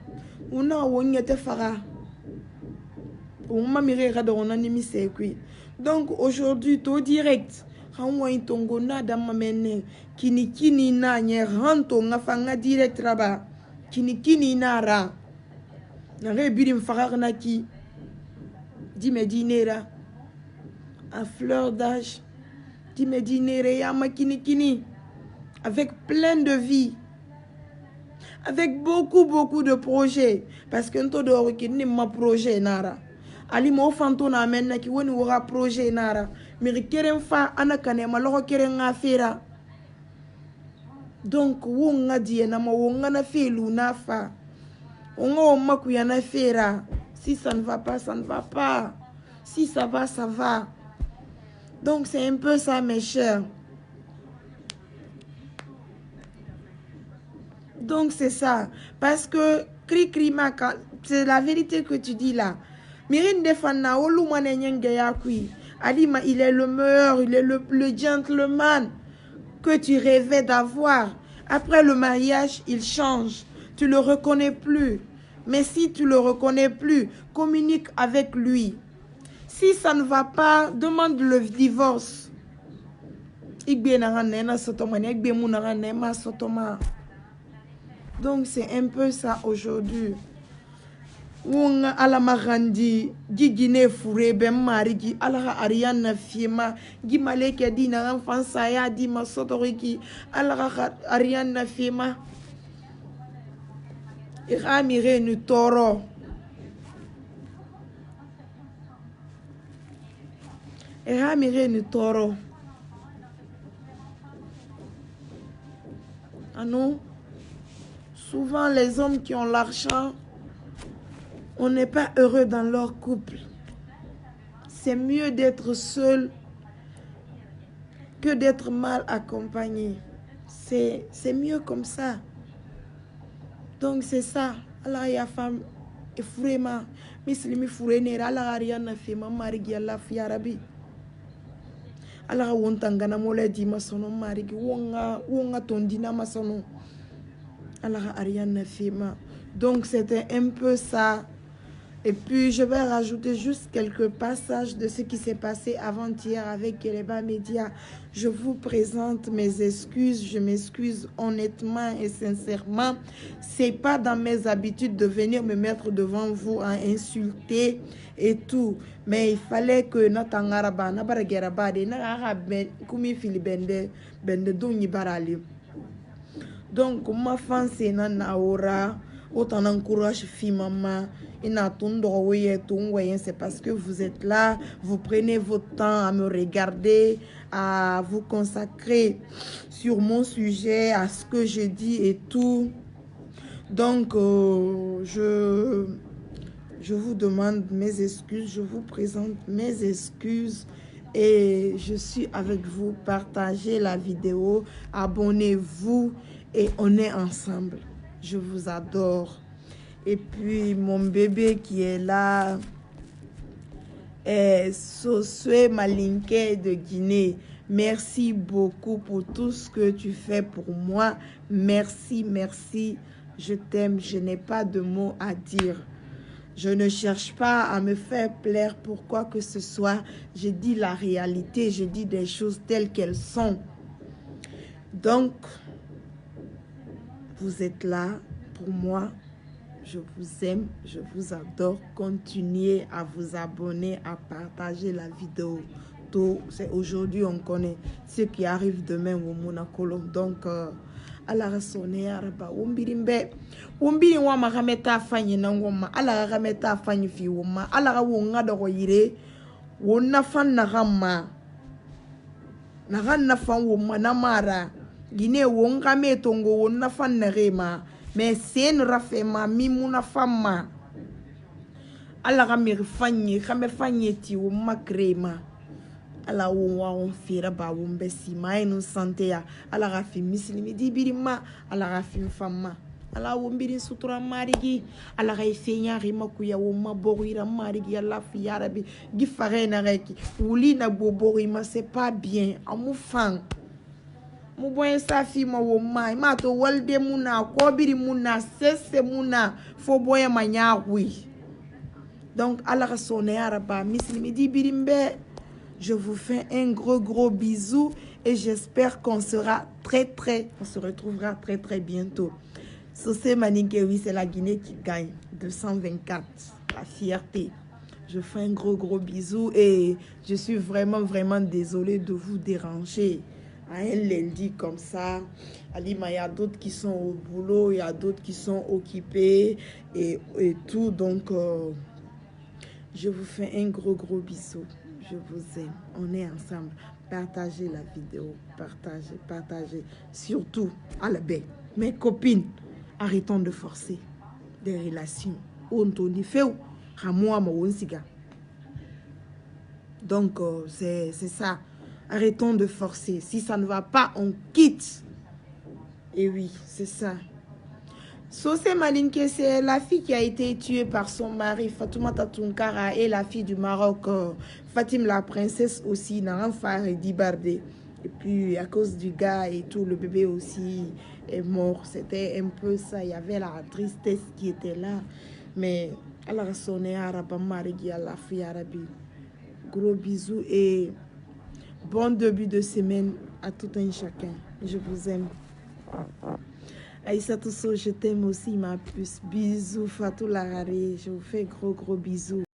On a on est fara. On m'a miré on a mis ses cuits. Donc aujourd'hui, tout direct. Hawa itongo na dama mene kini na nye ranto nga fanga direct raba kini na ra na rebiri mfakar na ki di medinera à fleur d'âge di medinera ya ma kini avec plein de vie, avec beaucoup de projets parce que nto do kini ma projet nara ali mo fanto na menna ki woni wora projet nara mi keren fa ana kane ma logo keren afira donc wonga die na ma wonga na felu na fa onga maku ya na fera. Si ça ne va pas, ça ne va pas. Si ça va, ça va. Donc c'est un peu ça mes chers. Donc c'est ça parce que cri maka c'est la vérité que tu dis là. Mirin defana olu manenye ya kui. Alima, il est le meilleur, il est le gentleman que tu rêvais d'avoir. Après le mariage, il change. Tu le reconnais plus. Mais si tu le reconnais plus, communique avec lui. Si ça ne va pas, demande le divorce. Donc c'est un peu ça aujourd'hui. Wonga ala marandi gigine fure ben marigi ala ariana fiema gimaleke dina enfance ya di masotoriki ala ariana fiema iramire nu toro ah non, souvent les hommes qui ont l'argent, on n'est pas heureux dans leur couple. C'est mieux d'être seul que d'être mal accompagné. C'est mieux comme ça. Donc c'est ça. Allah ya femme et vraiment mislimi furene ala ariana fema marigi Allah fi arabi. Allah wontangana mole di masono marigi wonga tondina masono. Allah ariana fema. Donc c'était un peu ça. Et puis, je vais rajouter juste quelques passages de ce qui s'est passé avant-hier avec Keleba Media. Je vous présente mes excuses. Je m'excuse honnêtement et sincèrement. C'est pas dans mes habitudes de venir me mettre devant vous à insulter et tout. Mais il fallait que notre angaraba, donc, ma femme, c'est Naora. Autant encourage fille maman. C'est parce que vous êtes là, vous prenez votre temps à me regarder, à vous consacrer sur mon sujet, à ce que je dis et tout. Donc, je vous demande mes excuses, je vous présente mes excuses et je suis avec vous. Partagez la vidéo, abonnez-vous et on est ensemble. Je vous adore. Et puis, mon bébé qui est là, est Sosue Malinke de Guinée. Merci beaucoup pour tout ce que tu fais pour moi. Merci, merci. Je t'aime. Je n'ai pas de mots à dire. Je ne cherche pas à me faire plaire pour quoi que ce soit. Je dis la réalité. Je dis des choses telles qu'elles sont. Donc, vous êtes là pour moi. Je vous aime, je vous adore. Continuez à vous abonner, à partager la vidéo. surtout, c'est aujourd'hui, on connaît ce qui arrive demain au Monacolo. Donc, ala rasone araba umbirimbe umbiri wa magameta fanyi nangoma ala gameta fanyi fi woma ala ga wonga do yire wonna fan na gamma na ganna fan woma na mara gine wonga metongo wonna fan na rema mais sen rafema mimuna famma ala ga mir fanyi game fanyi ti woma krema ala wa on fira ba won besi mai no sante ya ala ga fi mislimi di birima ala ga fi famma ala won birin sutura marigi ala ga fenya rima ku ya won ma borira marigi ala fi arabi gi fare na reki wuli na bobori ma c'est pas bien amu fan mu boy sa fi ma won mai ma to walde muna ko biri muna sese muna fo boy ma nyawi donc ala ga sonne araba mislimi di birimbe. Je vous fais un gros bisou et j'espère qu'on sera on se retrouvera très bientôt. Sosé Maninke, oui, c'est la Guinée qui gagne. 224, la fierté. Je fais un gros bisou et je suis vraiment désolée de vous déranger. À un lundi comme ça, Alima, il y a d'autres qui sont au boulot, il y a d'autres qui sont occupés et tout. Donc, je vous fais un gros bisou. Je vous aime. On est ensemble. Partagez la vidéo. Partagez. Surtout, à la baie. Mes copines, arrêtons de forcer des relations. Donc, c'est ça. Arrêtons de forcer. Si ça ne va pas, on quitte. Et oui, c'est ça. Sosé Malinke, c'est la fille qui a été tuée par son mari, Fatoumata Tounkara, et la fille du Maroc, Fatim la princesse aussi, Naranfar et Dibardé. Et puis, à cause du gars et tout, le bébé aussi est mort. C'était un peu ça. Il y avait la tristesse qui était là. Mais, Allah a sonné Araba Marigi, Allah fi Arabi. Gros bisous et bon début de semaine à tout un chacun. Je vous aime. Aïssa Tousso, je t'aime aussi, ma puce. Bisous, Fatou Larare. Je vous fais gros bisous.